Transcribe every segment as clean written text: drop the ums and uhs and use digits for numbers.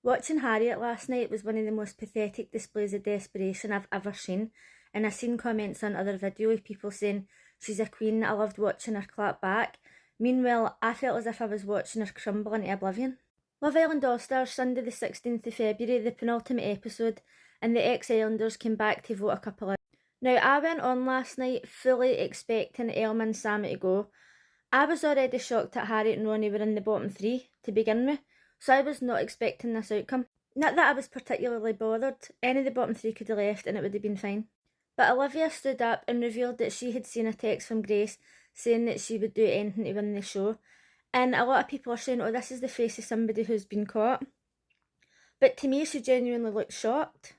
Watching Harriet last night was one of the most pathetic displays of desperation I've ever seen, and I've seen comments on other videos of people saying, "She's a queen, I loved watching her clap back." Meanwhile, I felt as if I was watching her crumble into oblivion. Love Island All Stars, Sunday the 16th of February, the penultimate episode, and the ex-Islanders came back to vote a couple out. Now, I went on last night fully expecting Elma and Sammy to go. I was already shocked that Harriet and Ronnie were in the bottom three to begin with, so I was not expecting this outcome. Not that I was particularly bothered, any of the bottom three could have left and it would have been fine. But Olivia stood up and revealed that she had seen a text from Grace saying that she would do anything to win the show. And a lot of people are saying, oh, this is the face of somebody who's been caught. But to me, she genuinely looked shocked.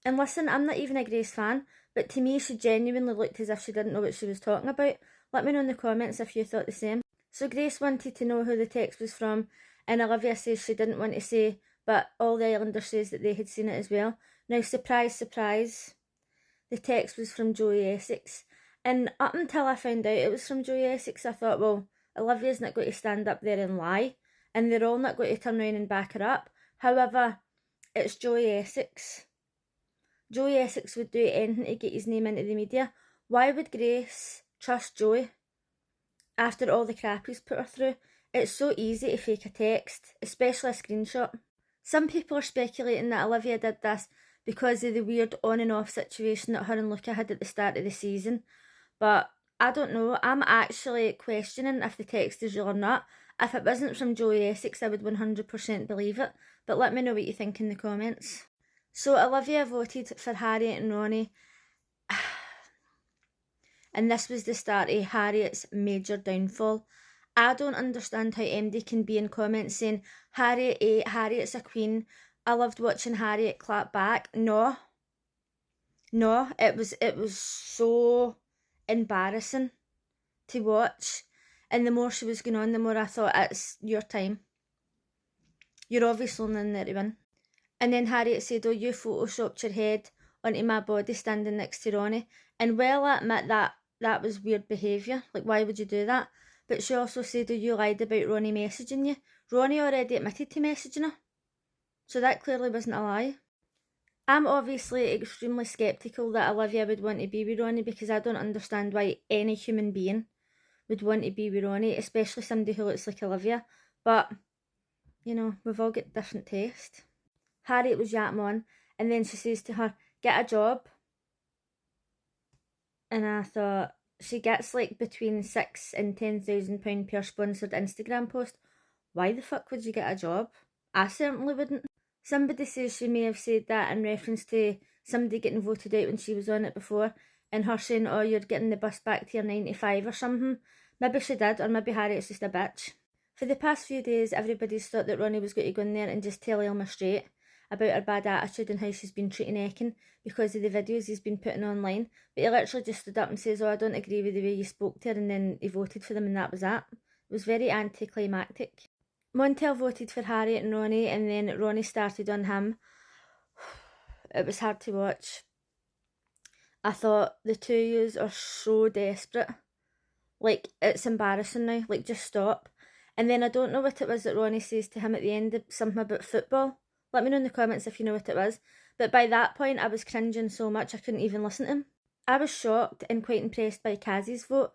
And listen, I'm not even a Grace fan, but to me, she genuinely looked as if she didn't know what she was talking about. Let me know in the comments if you thought the same. So Grace wanted to know who the text was from, and Olivia says she didn't want to say, but all the Islanders says that they had seen it as well. Now, surprise, surprise, the text was from Joey Essex. And up until I found out it was from Joey Essex, I thought, well, Olivia's not going to stand up there and lie, and they're all not going to turn around and back her up. However, it's Joey Essex. Joey Essex would do anything to get his name into the media. Why would Grace trust Joey after all the crap he's put her through? It's so easy to fake a text, especially a screenshot. Some people are speculating that Olivia did this because of the weird on and off situation that her and Luca had at the start of the season. But I don't know, I'm actually questioning if the text is real or not. If it wasn't from Joey Essex, I would 100% believe it. But let me know what you think in the comments. So Olivia voted for Harriet and Ronnie. And this was the start of Harriet's major downfall. I don't understand how MD can be in comments saying, Harriet's a queen, I loved watching Harriet clap back. No, it was so embarrassing to watch. And the more she was going on, the more I thought, it's your time. You're obviously in there to win. And then Harriet said, oh, you photoshopped your head onto my body standing next to Ronnie. And well, I admit that was weird behaviour. Like, why would you do that? But she also said, oh, you lied about Ronnie messaging you. Ronnie already admitted to messaging her. So that clearly wasn't a lie. I'm obviously extremely sceptical that Olivia would want to be with Ronnie, because I don't understand why any human being would want to be with Ronnie, especially somebody who looks like Olivia. But, you know, we've all got different taste. Harriet was yapping on, and then she says to her, get a job. And I thought, she gets like between £6,000 and £10,000 per sponsored Instagram post. Why the fuck would you get a job? I certainly wouldn't. Somebody says she may have said that in reference to somebody getting voted out when she was on it before, and her saying, oh, you're getting the bus back to your 95 or something. Maybe she did, or maybe Harriet's just a bitch. For the past few days, everybody's thought that Ronnie was going to go in there and just tell Elma straight about her bad attitude and how she's been treating Ekin because of the videos he's been putting online. But he literally just stood up and says, oh, I don't agree with the way you spoke to her, and then he voted for them, and that was that. It was very anticlimactic. Montel voted for Harriet and Ronnie, and then Ronnie started on him. It was hard to watch. I thought, the two of yous are so desperate. Like, it's embarrassing now. Like, just stop. And then I don't know what it was that Ronnie says to him at the end, something about football. Let me know in the comments if you know what it was. But by that point, I was cringing so much I couldn't even listen to him. I was shocked and quite impressed by Kazi's vote,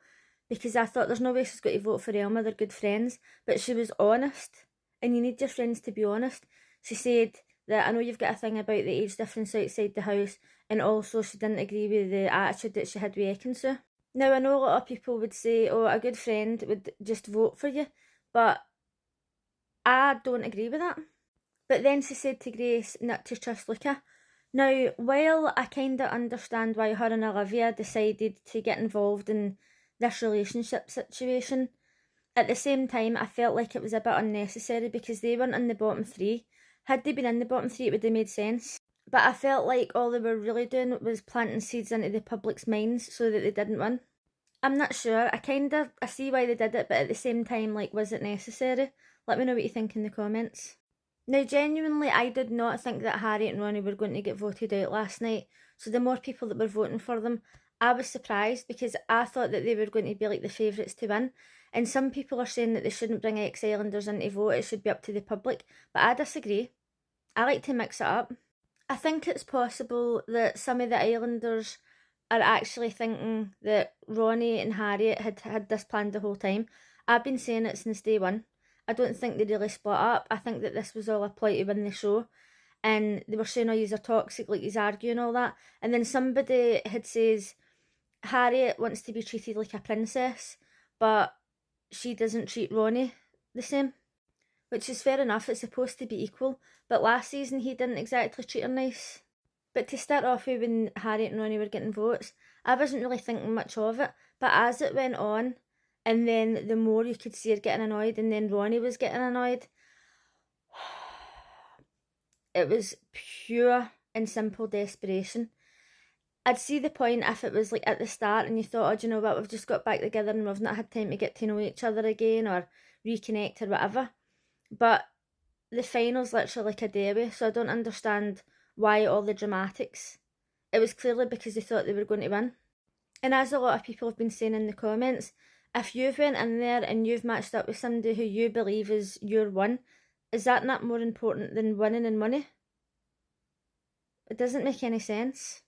because I thought there's no way she's going to vote for Elma, they're good friends. But she was honest, and you need your friends to be honest. She said that, I know you've got a thing about the age difference outside the house, and also she didn't agree with the attitude that she had with Ekin. Now, I know a lot of people would say, oh, a good friend would just vote for you, but I don't agree with that. But then she said to Grace not to trust Luca. Now, while I kind of understand why her and Olivia decided to get involved in this relationship situation, at the same time, I felt like it was a bit unnecessary, because they weren't in the bottom three. Had they been in the bottom three, it would have made sense. But I felt like all they were really doing was planting seeds into the public's minds so that they didn't win. I'm not sure. I see why they did it, but at the same time, like, was it necessary? Let me know what you think in the comments. Now, genuinely, I did not think that Harriet and Ronnie were going to get voted out last night. So the more people that were voting for them, I was surprised, because I thought that they were going to be like the favourites to win. And some people are saying that they shouldn't bring ex-Islanders in to vote, it should be up to the public. But I disagree. I like to mix it up. I think it's possible that some of the Islanders are actually thinking that Ronnie and Harriet had this planned the whole time. I've been saying it since day one. I don't think they really split up. I think that this was all a ploy to win the show. And they were saying, oh, you're toxic, like he's arguing all that. And then somebody had says, Harriet wants to be treated like a princess, but she doesn't treat Ronnie the same. Which is fair enough, it's supposed to be equal. But last season he didn't exactly treat her nice. But to start off with, when Harriet and Ronnie were getting votes, I wasn't really thinking much of it. But as it went on, and then the more you could see her getting annoyed, and then Ronnie was getting annoyed, it was pure and simple desperation. I'd see the point if it was like at the start and you thought, oh, do you know what, we've just got back together and we've not had time to get to know each other again or reconnect or whatever. But the final's literally like a day away, so I don't understand why all the dramatics. It was clearly because they thought they were going to win. And as a lot of people have been saying in the comments, if you've went in there and you've matched up with somebody who you believe is your one, is that not more important than winning and money? It doesn't make any sense.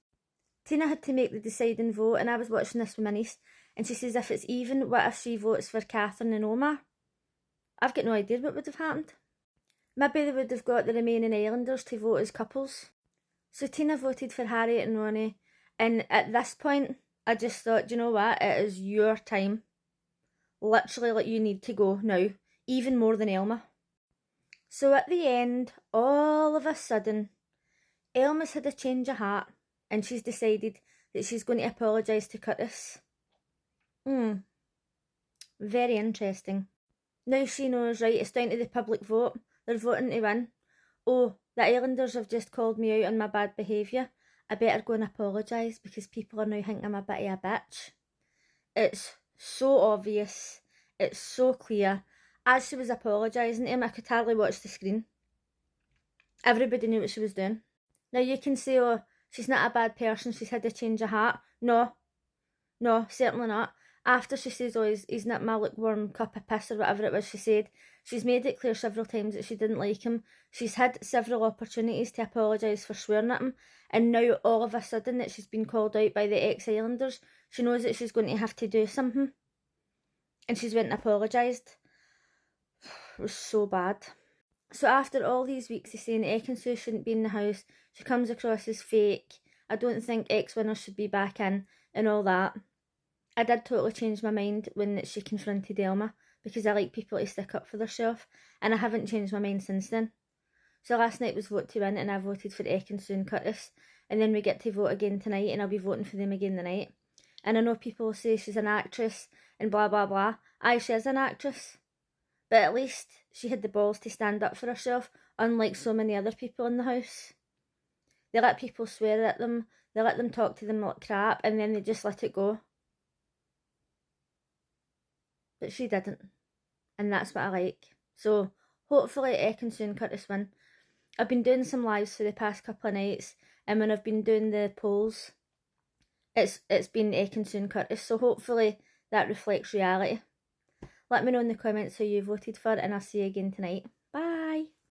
Tina had to make the deciding vote, and I was watching this with my niece, and she says if it's even, what if she votes for Catherine and Omar? I've got no idea what would have happened. Maybe they would have got the remaining Islanders to vote as couples. So Tina voted for Harriet and Ronnie, and at this point, I just thought, do you know what, it is your time. Literally, like, you need to go now, even more than Elma. So at the end, all of a sudden, Elma's had a change of heart, and she's decided that she's going to apologise to Curtis. Very interesting. Now she knows, right, it's down to the public vote. They're voting to win. Oh, the Islanders have just called me out on my bad behaviour. I better go and apologise because people are now thinking I'm a bit of a bitch. It's so obvious. It's so clear. As she was apologising to him, I could hardly watch the screen. Everybody knew what she was doing. Now you can say, oh, she's not a bad person, she's had a change of heart. No, certainly not. After she says, oh, he's not my lukewarm cup of piss or whatever it was she said, she's made it clear several times that she didn't like him. She's had several opportunities to apologise for swearing at him, and now all of a sudden that she's been called out by the ex-Islanders, she knows that she's going to have to do something. And she's went and apologised. It was so bad. So after all these weeks of saying Ekin-Su shouldn't be in the house, she comes across as fake, I don't think ex-winners should be back in, and all that. I did totally change my mind when she confronted Elma, because I like people to stick up for themselves, and I haven't changed my mind since then. So last night was vote to win, and I voted for Ekin-Su and Curtis, and then we get to vote again tonight, and I'll be voting for them again tonight. And I know people say she's an actress, and blah blah blah. Aye, she is an actress. But at least she had the balls to stand up for herself, unlike so many other people in the house. They let people swear at them, they let them talk to them like crap, and then they just let it go. But she didn't, and that's what I like. So hopefully Ekin-Su and Curtis win. I've been doing some lives for the past couple of nights, and when I've been doing the polls, it's been Ekin-Su and Curtis, so hopefully that reflects reality. Let me know in the comments who you voted for, and I'll see you again tonight.